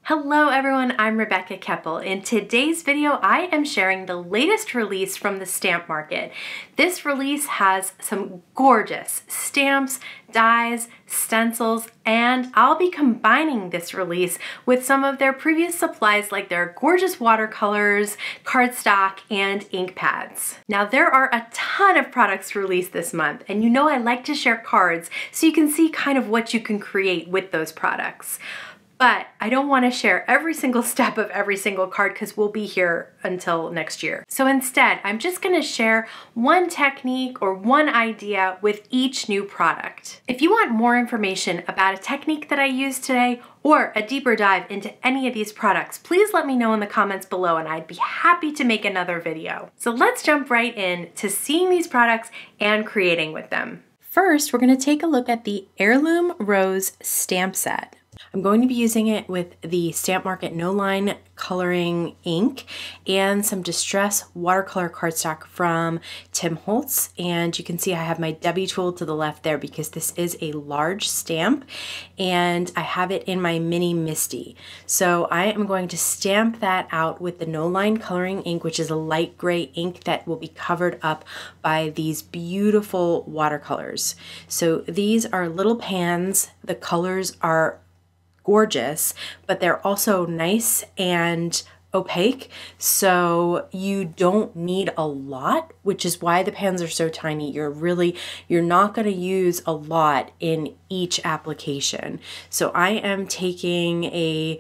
Hello everyone, I'm Rebecca Keppel. In today's video, I am sharing the latest release from the stamp market. This release has some gorgeous stamps, dies, stencils, and I'll be combining this release with some of their previous supplies like their gorgeous watercolors, cardstock, and ink pads. Now there are a ton of products released this month, and you know I like to share cards so you can see kind of what you can create with those products. But I don't want to share every single step of every single card because we'll be here until next year. So instead, I'm just going to share one technique or one idea with each new product. If you want more information about a technique that I used today or a deeper dive into any of these products, please let me know in the comments below and I'd be happy to make another video. So let's jump right in to seeing these products and creating with them. First, we're going to take a look at the Heirloom Rose Stamp Set. I'm going to be using it with the Stamp Market No Line coloring ink and some Distress watercolor cardstock from Tim Holtz. And you can see I have my W tool to the left there because this is a large stamp and I have it in my mini Misty. So I am going to stamp that out with the No Line coloring ink, which is a light gray ink that will be covered up by these beautiful watercolors. So these are little pans. The colors are gorgeous, but they're also nice and opaque, so you don't need a lot, which is why the pans are so tiny. You're not going to use a lot in each application. So I am taking a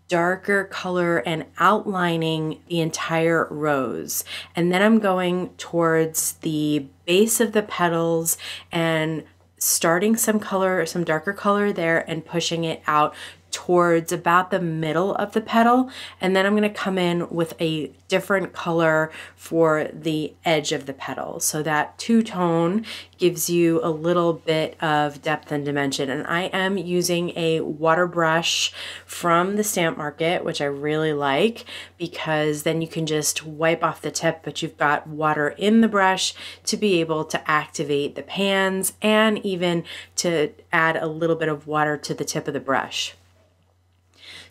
darker color and outlining the entire rose, and then I'm going towards the base of the petals and starting some color, some darker color there and pushing it out towards about the middle of the petal, and then I'm going to come in with a different color for the edge of the petal. So that two-tone gives you a little bit of depth and dimension. And I am using a water brush from the Stamp Market, which I really like because then you can just wipe off the tip, but you've got water in the brush to be able to activate the pans and even to add a little bit of water to the tip of the brush.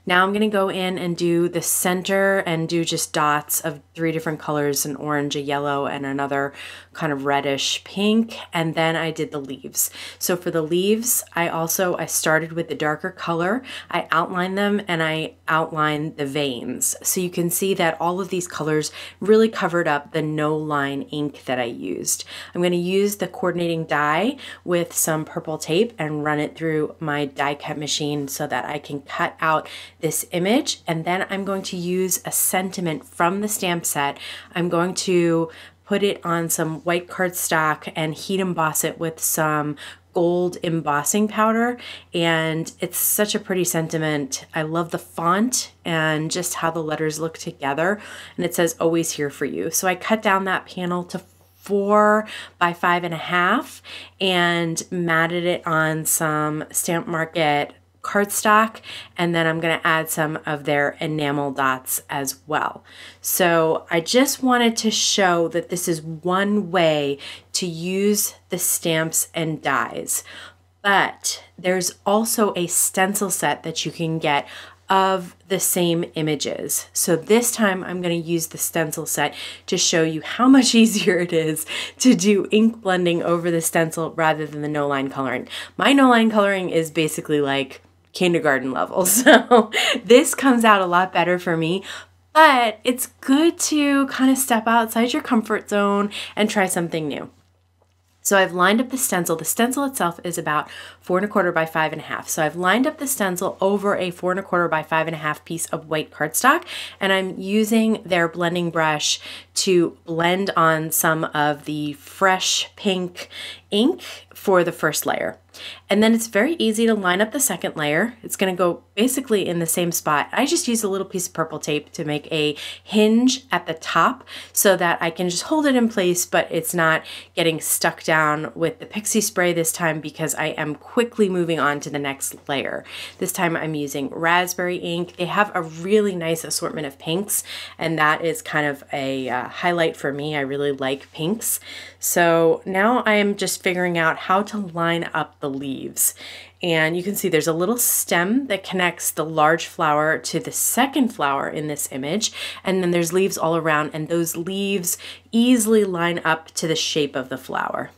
Now I'm going to go in and do the center and do just dots of 3 different colors, an orange, a yellow, and another kind of reddish pink, and then I did the leaves. So for the leaves, I started with the darker color, I outlined them, and I outlined the veins. So you can see that all of these colors really covered up the No Line ink that I used. I'm going to use the coordinating die with some purple tape and run it through my die cut machine so that I can cut out this image, and then I'm going to use a sentiment from the stamp set. I'm going to put it on some white cardstock and heat emboss it with some gold embossing powder, and it's such a pretty sentiment. I love the font and just how the letters look together, and it says always here for you. So I cut down that panel to 4 by 5.5 and matted it on some Stamp Market cardstock, and then I'm going to add some of their enamel dots as well. So I just wanted to show that this is one way to use the stamps and dies, but there's also a stencil set that you can get of the same images. So this time I'm going to use the stencil set to show you how much easier it is to do ink blending over the stencil rather than the No Line coloring. My No Line coloring is basically like kindergarten level, so this comes out a lot better for me, but it's good to kind of step outside your comfort zone and try something new. So I've lined up the stencil. The stencil itself is about 4 1/4 by 5.5. So I've lined up the stencil over a 4 1/4 by 5.5 piece of white cardstock, and I'm using their blending brush to blend on some of the fresh pink ink for the first layer. And then it's very easy to line up the second layer. It's going to go basically in the same spot. I just use a little piece of purple tape to make a hinge at the top so that I can just hold it in place, but it's not getting stuck down with the pixie spray this time because I am quickly moving on to the next layer. This time I'm using raspberry ink. They have a really nice assortment of pinks, and that is kind of a highlight for me. I really like pinks. So now I am just figuring out how to line up the leaves. And you can see there's a little stem that connects the large flower to the second flower in this image. And then there's leaves all around, and those leaves easily line up to the shape of the flower.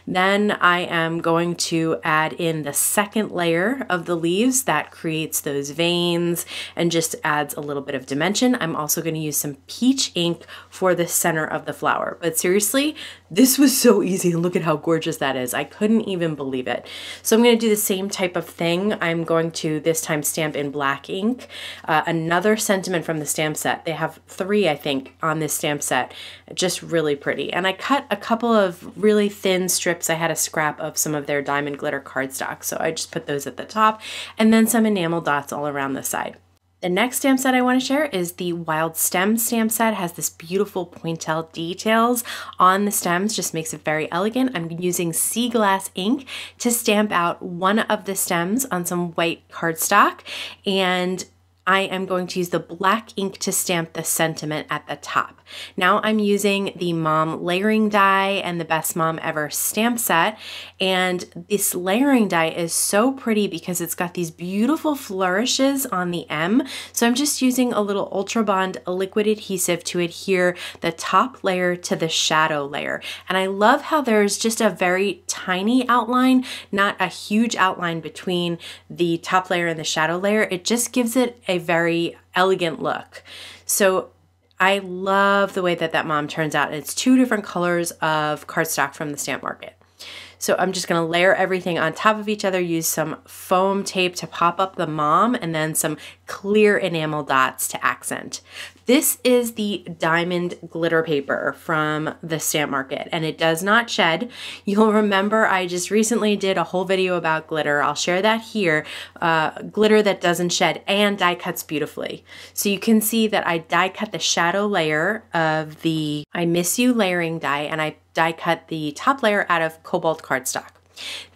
Then I am going to add in the second layer of the leaves that creates those veins and just adds a little bit of dimension. I'm also going to use some peach ink for the center of the flower. But seriously, this was so easy, and look at how gorgeous that is. I couldn't even believe it. So I'm going to do the same type of thing. I'm going to this time stamp in black ink. Another sentiment from the stamp set. They have 3, I think, on this stamp set. Just really pretty. And I cut a couple of really thin strips. I had a scrap of some of their diamond glitter cardstock, so I just put those at the top, and then some enamel dots all around the side. The next stamp set I want to share is the Wild Stem stamp set. It has this beautiful pointelle details on the stems, just makes it very elegant. I'm using sea glass ink to stamp out one of the stems on some white cardstock, and I am going to use the black ink to stamp the sentiment at the top. Now I'm using the Mom layering die and the Best Mom Ever stamp set, and this layering die is so pretty because it's got these beautiful flourishes on the M. So I'm just using a little Ultra Bond liquid adhesive to adhere the top layer to the shadow layer. And I love how there's just a very tiny outline, not a huge outline between the top layer and the shadow layer. It just gives it a very elegant look. So I love the way that that mom turns out. It's 2 different colors of cardstock from the stamp market. So I'm just gonna layer everything on top of each other, use some foam tape to pop up the mom, and then some clear enamel dots to accent. This is the diamond glitter paper from the stamp market, and it does not shed. You'll remember I just recently did a whole video about glitter. I'll share that here. Glitter that doesn't shed and die cuts beautifully. So you can see that I die cut the shadow layer of the I Miss You layering die, and I die cut the top layer out of cobalt cardstock.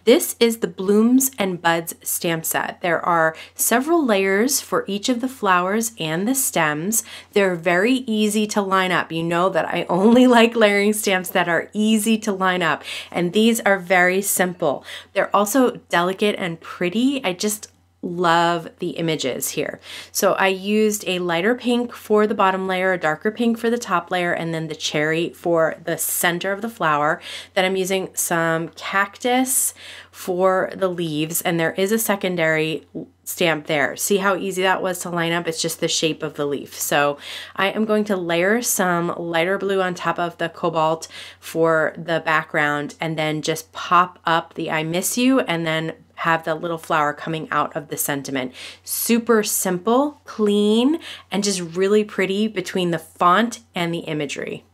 This is the Blooms and Buds stamp set. There are several layers for each of the flowers and the stems. They're very easy to line up. You know that I only like layering stamps that are easy to line up, and these are very simple. They're also delicate and pretty. I just love the images here. So I used a lighter pink for the bottom layer, a darker pink for the top layer, and then the cherry for the center of the flower. Then I'm using some cactus for the leaves, and there is a secondary stamp there. See how easy that was to line up? It's just the shape of the leaf. So I am going to layer some lighter blue on top of the cobalt for the background, and then just pop up the I Miss You, and then have the little flower coming out of the sentiment. Super simple, clean, and just really pretty between the font and the imagery.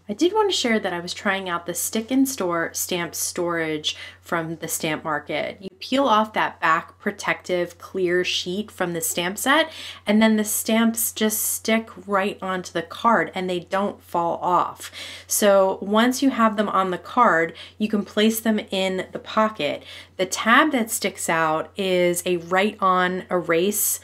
I did want to share that I was trying out the Stick and Store stamp storage from the stamp market. You peel off that back protective clear sheet from the stamp set, and then the stamps just stick right onto the card and they don't fall off. So once you have them on the card, you can place them in the pocket. The tab that sticks out is a write-on erase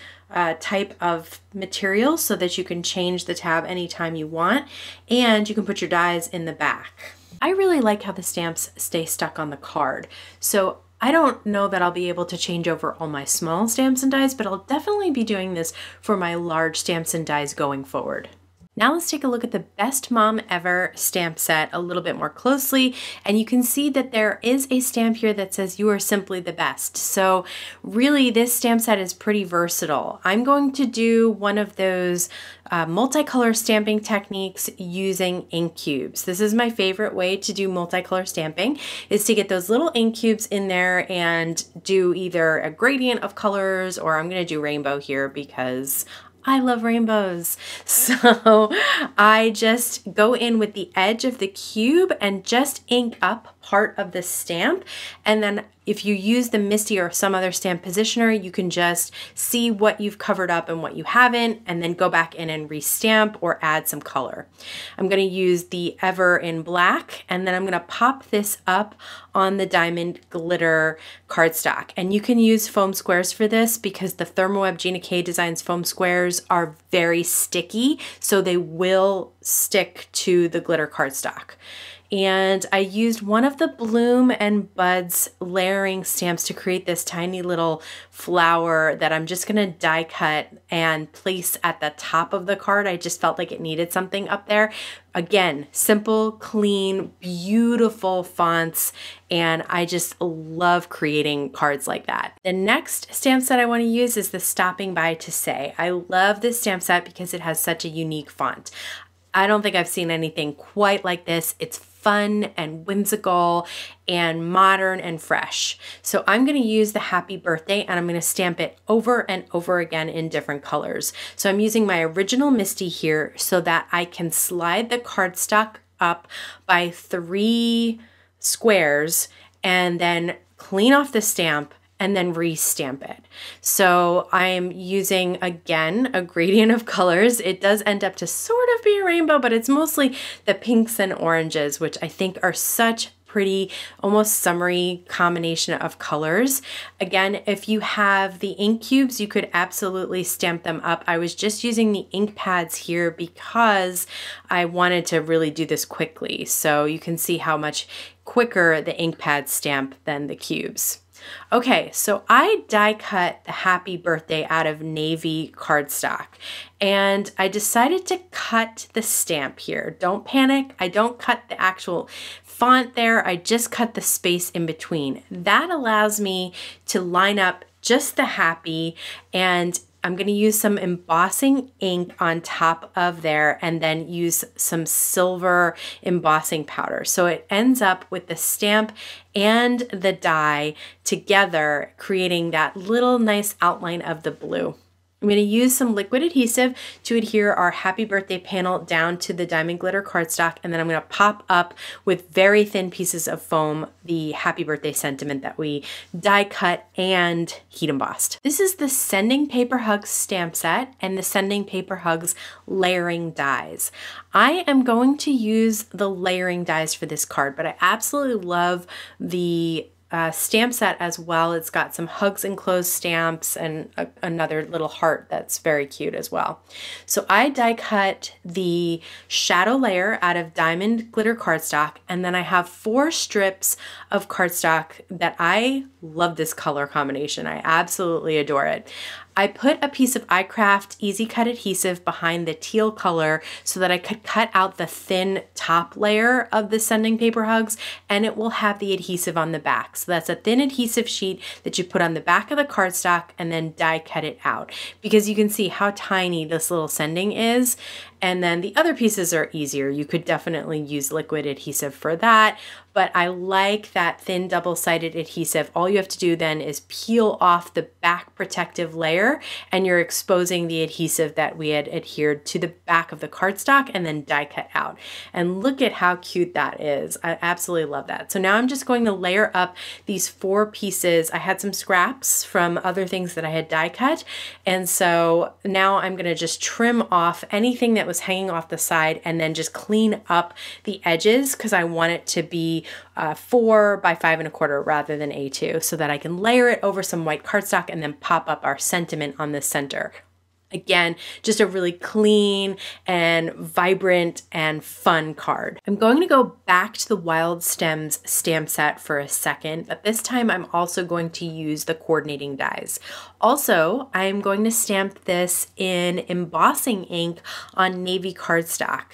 type of material so that you can change the tab anytime you want, and you can put your dies in the back. I really like how the stamps stay stuck on the card. So I don't know that I'll be able to change over all my small stamps and dies, but I'll definitely be doing this for my large stamps and dies going forward. Now let's take a look at the Best Mom Ever stamp set a little bit more closely, and you can see that there is a stamp here that says you are simply the best. So really this stamp set is pretty versatile. I'm going to do one of those multicolor stamping techniques using ink cubes. This is my favorite way to do multicolor stamping, is to get those little ink cubes in there and do either a gradient of colors, or I'm going to do rainbow here because I love rainbows. So I just go in with the edge of the cube and just ink up part of the stamp, and then if you use the Misty or some other stamp positioner, you can just see what you've covered up and what you haven't, and then go back in and restamp or add some color. I'm going to use the Ever in black, and then I'm going to pop this up on the diamond glitter cardstock. And you can use foam squares for this because the Thermoweb Gina K Designs foam squares are very sticky, so they will stick to the glitter cardstock. And I used one of the Bloom and Buds layering stamps to create this tiny little flower that I'm just gonna die cut and place at the top of the card. I just felt like it needed something up there. Again, simple, clean, beautiful fonts, and I just love creating cards like that. The next stamp set I want to use is the Stopping By to Say. I love this stamp set because it has such a unique font. I don't think I've seen anything quite like this. It's fun and whimsical and modern and fresh. So I'm going to use the Happy Birthday and I'm going to stamp it over and over again in different colors. So I'm using my original Misty here so that I can slide the cardstock up by 3 squares and then clean off the stamp and then re-stamp it. So I'm using, again, a gradient of colors. It does end up to sort of be a rainbow, but it's mostly the pinks and oranges, which I think are such pretty, almost summery combination of colors. Again, if you have the ink cubes, you could absolutely stamp them up. I was just using the ink pads here because I wanted to really do this quickly. So you can see how much quicker the ink pads stamp than the cubes. Okay, so I die cut the Happy Birthday out of navy cardstock and I decided to cut the stamp here. Don't panic, I don't cut the actual font there, I just cut the space in between. That allows me to line up just the happy, and I'm going to use some embossing ink on top of there and then use some silver embossing powder. So it ends up with the stamp and the die together, creating that little nice outline of the blue. I'm going to use some liquid adhesive to adhere our Happy Birthday panel down to the diamond glitter cardstock, and then I'm going to pop up with very thin pieces of foam the Happy Birthday sentiment that we die cut and heat embossed. This is the Sending Paper Hugs stamp set and the Sending Paper Hugs layering dies. I am going to use the layering dies for this card, but I absolutely love the stamp set as well. It's got some hugs enclosed stamps and another little heart that's very cute as well. So I die cut the shadow layer out of diamond glitter cardstock, and then I have 4 strips of cardstock that I love this color combination. I absolutely adore it. I put a piece of iCraft Easy Cut adhesive behind the teal color so that I could cut out the thin top layer of the Sending Paper Hugs, and it will have the adhesive on the back. So that's a thin adhesive sheet that you put on the back of the cardstock and then die cut it out, because you can see how tiny this little sending is. And then the other pieces are easier. You could definitely use liquid adhesive for that, but I like that thin double-sided adhesive. All you have to do then is peel off the back protective layer and you're exposing the adhesive that we had adhered to the back of the cardstock and then die cut out. And look at how cute that is. I absolutely love that. So now I'm just going to layer up these 4 pieces. I had some scraps from other things that I had die cut, and so now I'm gonna just trim off anything that was hanging off the side and then just clean up the edges, because I want it to be 4 by 5 1/4 rather than A2, so that I can layer it over some white cardstock and then pop up our sentiment on the center. Again, just a really clean and vibrant and fun card. I'm going to go back to the Wild Stems stamp set for a second, but this time I'm also going to use the coordinating dies. Also, I'm going to stamp this in embossing ink on navy cardstock.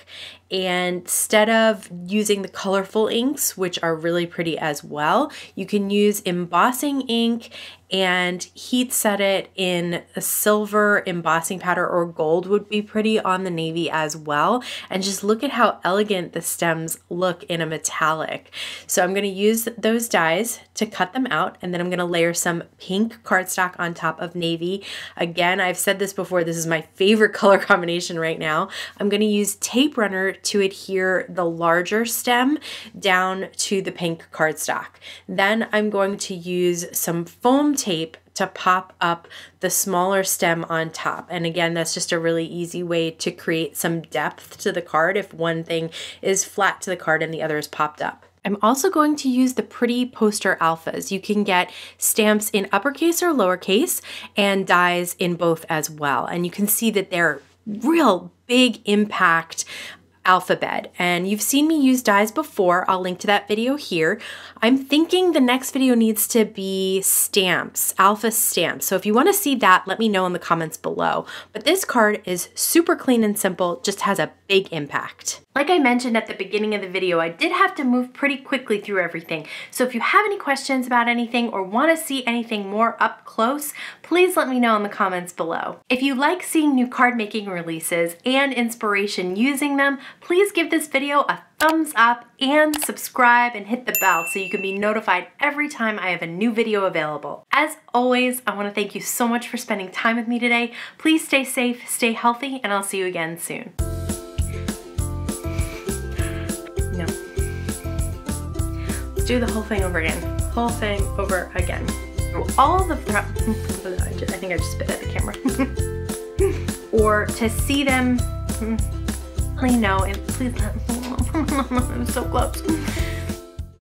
And instead of using the colorful inks, which are really pretty as well, you can use embossing ink and heat set it in a silver embossing powder, or gold would be pretty on the navy as well. And just look at how elegant the stems look in a metallic. So I'm going to use those dies to cut them out, and then I'm going to layer some pink cardstock on top of navy. Again, I've said this before, this is my favorite color combination right now. I'm going to use tape runner to adhere the larger stem down to the pink cardstock. Then I'm going to use some foam tape to pop up the smaller stem on top. And again, that's just a really easy way to create some depth to the card if one thing is flat to the card and the other is popped up. I'm also going to use the Pretty Poster Alphas. You can get stamps in uppercase or lowercase and dies in both as well. And you can see that they're real big impact alphabet, and you've seen me use dies before. I'll link to that video here. I'm thinking the next video needs to be stamps, alpha stamps. So if you want to see that, let me know in the comments below. But this card is super clean and simple, just has a big impact. Like I mentioned at the beginning of the video, I did have to move pretty quickly through everything. So if you have any questions about anything or want to see anything more up close, please let me know in the comments below. If you like seeing new card making releases and inspiration using them, please give this video a thumbs up and subscribe and hit the bell so you can be notified every time I have a new video available. As always, I want to thank you so much for spending time with me today. Please stay safe, stay healthy, and I'll see you again soon. No. Let's do the whole thing over again. Whole thing over again. All the I think I just spit at the camera. Or to see them, please no, and please, I'm so close.